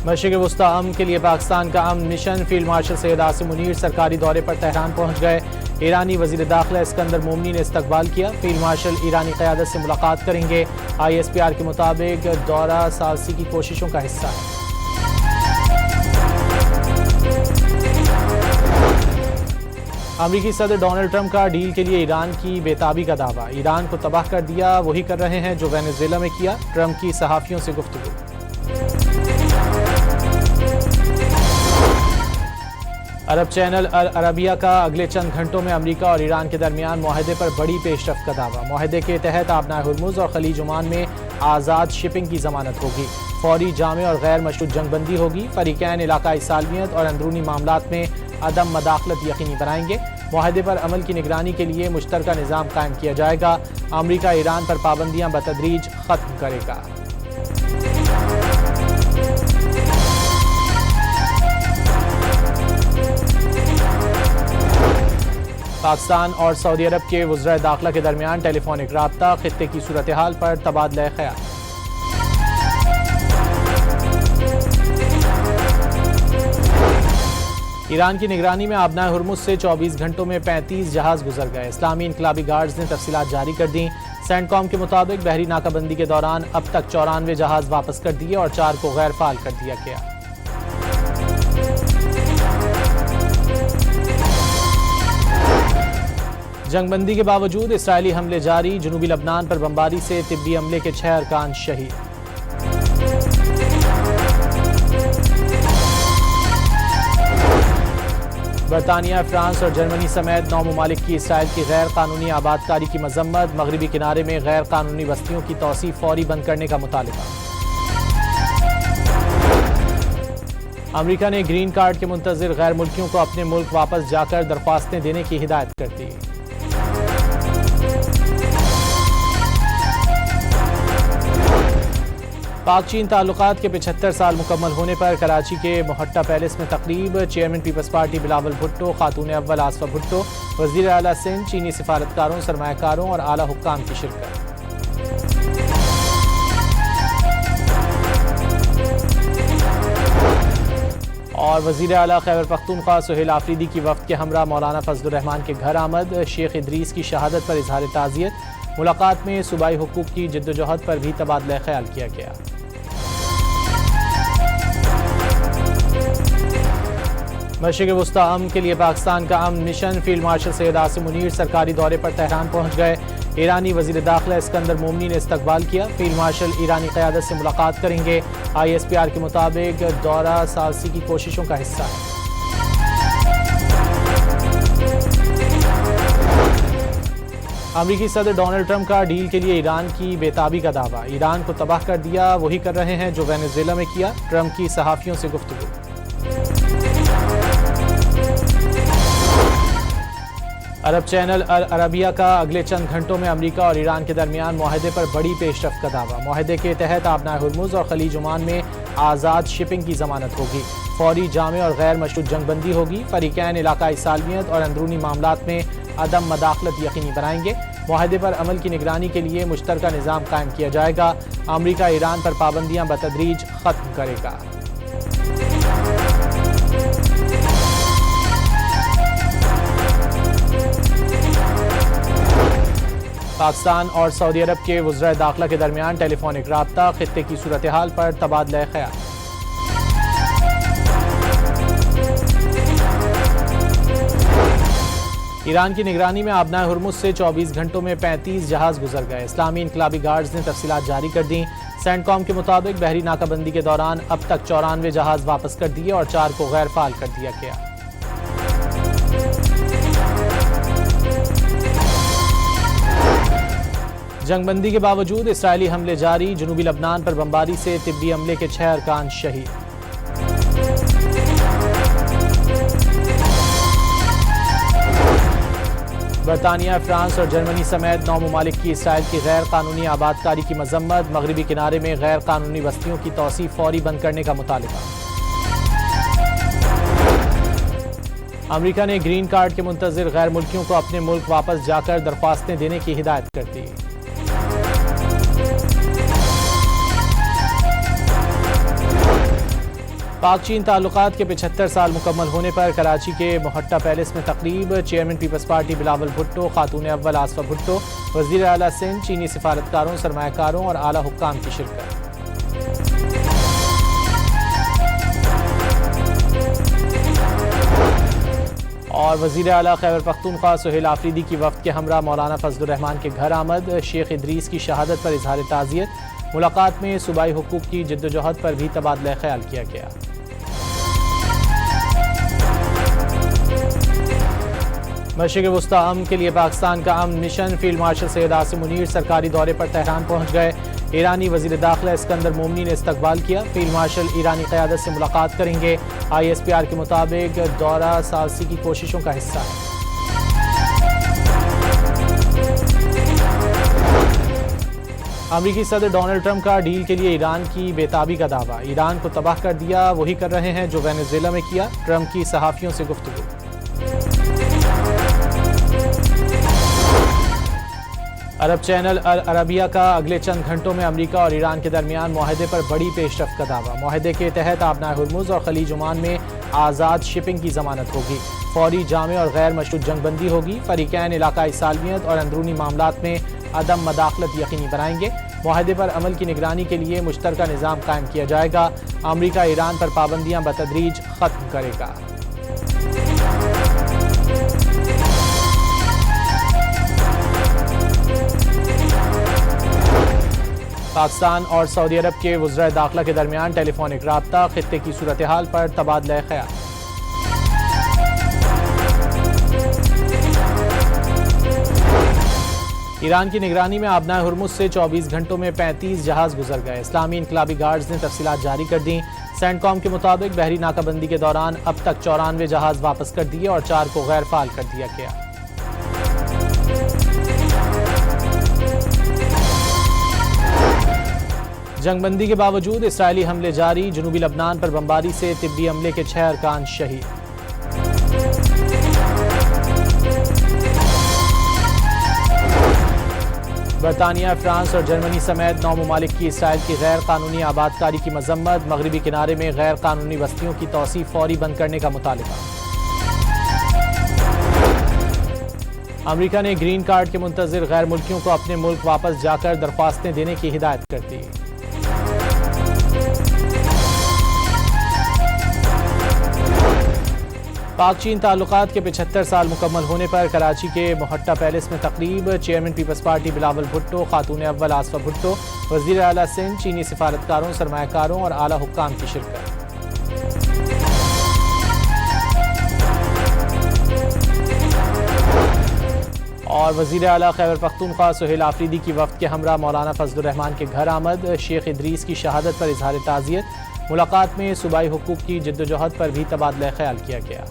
مشرق وسطی امن کے لیے پاکستان کا امن mission field marshal Syed Asim Munir سرکاری دورے پر تہران پہنچ گئے۔ ایرانی وزیر داخلہ اسکندر مومنی نے استقبال کیا۔ فیلڈ مارشل ایرانی قیادت سے ملاقات کریں گے۔ ISPR کے مطابق دورہ ثالثی کی کوششوں کا حصہ ہے۔ امریکی صدر ڈونلڈ ٹرمپ کا ڈیل کے لیے ایران کی بے تابی کا دعویٰ۔ ایران کو تباہ کر دیا وہی کر رہے ہیں جو وینزویلا میں کیا۔ ٹرمپ کی صحافیوں سے گفتگو۔ عرب چینل العربیہ کا اگلے چند گھنٹوں میں امریکہ اور ایران کے درمیان معاہدے پر بڑی پیش رفت کا دعویٰ۔ معاہدے کے تحت آبنائے ہرمز اور خلیج عمان میں آزاد شپنگ کی ضمانت ہوگی۔ فوری، جامع اور غیر مشروط جنگ بندی ہوگی۔ فریقین علاقائی سالمیت اور اندرونی معاملات میں عدم مداخلت یقینی بنائیں گے۔ معاہدے پر عمل کی نگرانی کے لیے مشترکہ نظام قائم کیا جائے گا۔ امریکہ ایران پر پابندیاں بتدریج ختم کرے گا۔ پاکستان اور سعودی عرب کے وزرائے داخلہ کے درمیان ٹیلی فونک رابطہ، خطے کی صورتحال پر تبادلہ خیال۔ ایران کی نگرانی میں آبنائے ہرمز سے 24 گھنٹوں میں 35 جہاز گزر گئے۔ اسلامی انقلابی گارڈز نے تفصیلات جاری کر دیں۔ سینٹ کام کے مطابق بحری ناکہ بندی کے دوران اب تک 94 جہاز واپس کر دیے اور 4 کو غیر فعال کر دیا گیا۔ جنگ بندی کے باوجود اسرائیلی حملے جاری۔ جنوبی لبنان پر بمباری سے طبی عملے کے 6 ارکان شہید۔ برطانیہ، فرانس اور جرمنی سمیت 9 ممالک کی اسرائیل کی غیر قانونی آباد کاری کی مذمت۔ مغربی کنارے میں غیر قانونی بستیوں کی توسیع فوری بند کرنے کا مطالبہ۔ امریکہ نے گرین کارڈ کے منتظر غیر ملکیوں کو اپنے ملک واپس جا کر درخواستیں دینے کی ہدایت کر دی۔ پاک چین تعلقات کے 75 سال مکمل ہونے پر کراچی کے محٹہ پیلس میں تقریب۔ Chairman Peoples Party Bilawal Bhutto, خاتون اول آصفہ بھٹو، وزیر اعلیٰ سندھ، چینی سفارتکاروں، سرمایہ کاروں اور اعلیٰ حکام کی شرکت۔ اور وزیر اعلیٰ خیبر پختونخوا سہیل آفریدی کی وفد کے ہمراہ مولانا فضل الرحمان کے گھر آمد۔ شیخ ادریس کی شہادت پر اظہار تعزیت۔ ملاقات میں صوبائی حقوق کی جدوجہد پر بھی تبادلہ خیال کیا گیا۔ مشرق وسطی امن کے لیے پاکستان کا امن mission field marshal Syed Asim Munir سرکاری دورے پر تہران پہنچ گئے۔ ایرانی وزیر داخلہ اسکندر مومنی نے استقبال کیا۔ فیلڈ مارشل ایرانی قیادت سے ملاقات کریں گے۔ ISPR کے مطابق دورہ ثالثی کی کوششوں کا حصہ ہے۔ امریکی صدر ڈونلڈ ٹرمپ کا ڈیل کے لیے ایران کی بے تابی کا دعویٰ۔ ایران کو تباہ کر دیا وہی کر رہے ہیں جو وینزویلا میں کیا۔ ٹرمپ کی صحافیوں سے گفتگو۔ عرب چینل العربیہ کا اگلے چند گھنٹوں میں امریکہ اور ایران کے درمیان معاہدے پر بڑی پیش رفت کا دعویٰ۔ معاہدے کے تحت آبنائے ہرمز اور خلیج عمان میں آزاد شپنگ کی ضمانت ہوگی۔ فوری، جامع اور غیر مشروط جنگ بندی ہوگی۔ فریقین علاقائی سالمیت اور اندرونی معاملات میں عدم مداخلت یقینی بنائیں گے۔ معاہدے پر عمل کی نگرانی کے لیے مشترکہ نظام قائم کیا جائے گا۔ امریکہ ایران پر پابندیاں بتدریج ختم کرے گا۔ پاکستان اور سعودی عرب کے وزرائے داخلہ کے درمیان ٹیلی فونک رابطہ، خطے کی صورتحال پر تبادلہ خیال۔ ایران کی نگرانی میں آبنائے ہرمز سے 24 گھنٹوں میں 35 جہاز گزر گئے۔ اسلامی انقلابی گارڈز نے تفصیلات جاری کر دیں۔ سینٹ کام کے مطابق بحری ناکہ بندی کے دوران اب تک 94 جہاز واپس کر دیے اور 4 کو غیر فعال کر دیا گیا۔ جنگ بندی کے باوجود اسرائیلی حملے جاری۔ جنوبی لبنان پر بمباری سے طبی عملے کے 6 ارکان شہید۔ برطانیہ، فرانس اور جرمنی سمیت 9 ممالک کی اسرائیل کی غیر قانونی آباد کاری کی مذمت۔ مغربی کنارے میں غیر قانونی بستیوں کی توسیع فوری بند کرنے کا مطالبہ۔ امریکہ نے گرین کارڈ کے منتظر غیر ملکیوں کو اپنے ملک واپس جا کر درخواستیں دینے کی ہدایت کر دی۔ پاک چین تعلقات کے 75 سال مکمل ہونے پر کراچی کے محٹہ پیلس میں تقریب، chairman Peoples Party Bilawal Bhutto, خاتون اول آصفہ بھٹو، وزیر اعلیٰ سندھ، چینی سفارتکاروں، سرمایہ کاروں اور اعلیٰ حکام کی شرکت۔ اور وزیر اعلیٰ خیبر پختونخوا سہیل آفریدی کی وفد کے ہمراہ مولانا فضل الرحمان کے گھر آمد، شیخ ادریس کی شہادت پر اظہار تعزیت، ملاقات میں صوبائی حقوق کی جدوجہد پر بھی تبادلہ خیال کیا گیا۔ مشرق وسطی امن کے لیے پاکستان کا امن mission, field marshal Syed Asim Munir سرکاری دورے پر تہران پہنچ گئے۔ ایرانی وزیر داخلہ اسکندر مومنی نے استقبال کیا۔ فیلڈ مارشل ایرانی قیادت سے ملاقات کریں گے۔ ISPR کے مطابق دورہ ثالثی کی کوششوں کا حصہ ہے۔ امریکی صدر ڈونلڈ ٹرمپ کا ڈیل کے لیے ایران کی بے تابی کا دعویٰ، ایران کو تباہ کر دیا وہی کر رہے ہیں جو وینزویلا میں کیا، ٹرمپ کی صحافیوں سے گفتگو۔ عرب چینل العربیہ کا اگلے چند گھنٹوں میں امریکہ اور ایران کے درمیان معاہدے پر بڑی پیش رفت کا دعویٰ، معاہدے کے تحت آبنائے ہرمز اور خلیج عمان میں آزاد شپنگ کی ضمانت ہوگی، فوری جامع اور غیر مشروط جنگ بندی ہوگی، فریقین علاقائی سالمیت اور اندرونی معاملات میں عدم مداخلت یقینی بنائیں گے، معاہدے پر عمل کی نگرانی کے لیے مشترکہ نظام قائم کیا جائے گا، امریکہ ایران پر پابندیاں بتدریج ختم کرے گا۔ پاکستان اور سعودی عرب کے وزرائے داخلہ کے درمیان ٹیلی فونک رابطہ، خطے کی صورتحال پر تبادلہ خیال۔ ایران کی نگرانی میں آبنائے ہرمز سے 24 گھنٹوں میں 35 جہاز گزر گئے، اسلامی انقلابی گارڈز نے تفصیلات جاری کر دیں۔ سینٹ کام کے مطابق بحری ناکہ بندی کے دوران اب تک 94 جہاز واپس کر دیے اور 4 کو غیر فعال کر دیا گیا۔ جنگ بندی کے باوجود اسرائیلی حملے جاری، جنوبی لبنان پر بمباری سے طبی عملے کے 6 ارکان شہید۔ برطانیہ، فرانس اور جرمنی سمیت 9 ممالک کی اسرائیل کی غیر قانونی آباد کاری کی مذمت، مغربی کنارے میں غیر قانونی بستیوں کی توسیع فوری بند کرنے کا مطالبہ۔ امریکہ نے گرین کارڈ کے منتظر غیر ملکیوں کو اپنے ملک واپس جا کر درخواستیں دینے کی ہدایت کر دی۔ پاک چین تعلقات کے 75 سال مکمل ہونے پر کراچی کے محٹہ پیلس میں تقریب، chairman Peoples Party Bilawal Bhutto, خاتون اول آصفہ بھٹو، وزیر اعلیٰ سندھ، چینی سفارتکاروں، سرمایہ کاروں اور اعلیٰ حکام کی شرکت۔ اور وزیر اعلیٰ خیبر پختونخوا سہیل آفریدی کی وفد کے ہمراہ مولانا فضل الرحمان کے گھر آمد، شیخ ادریس کی شہادت پر اظہار تعزیت، ملاقات میں صوبائی حقوق کی جدوجہد پر بھی تبادلہ خیال کیا گیا۔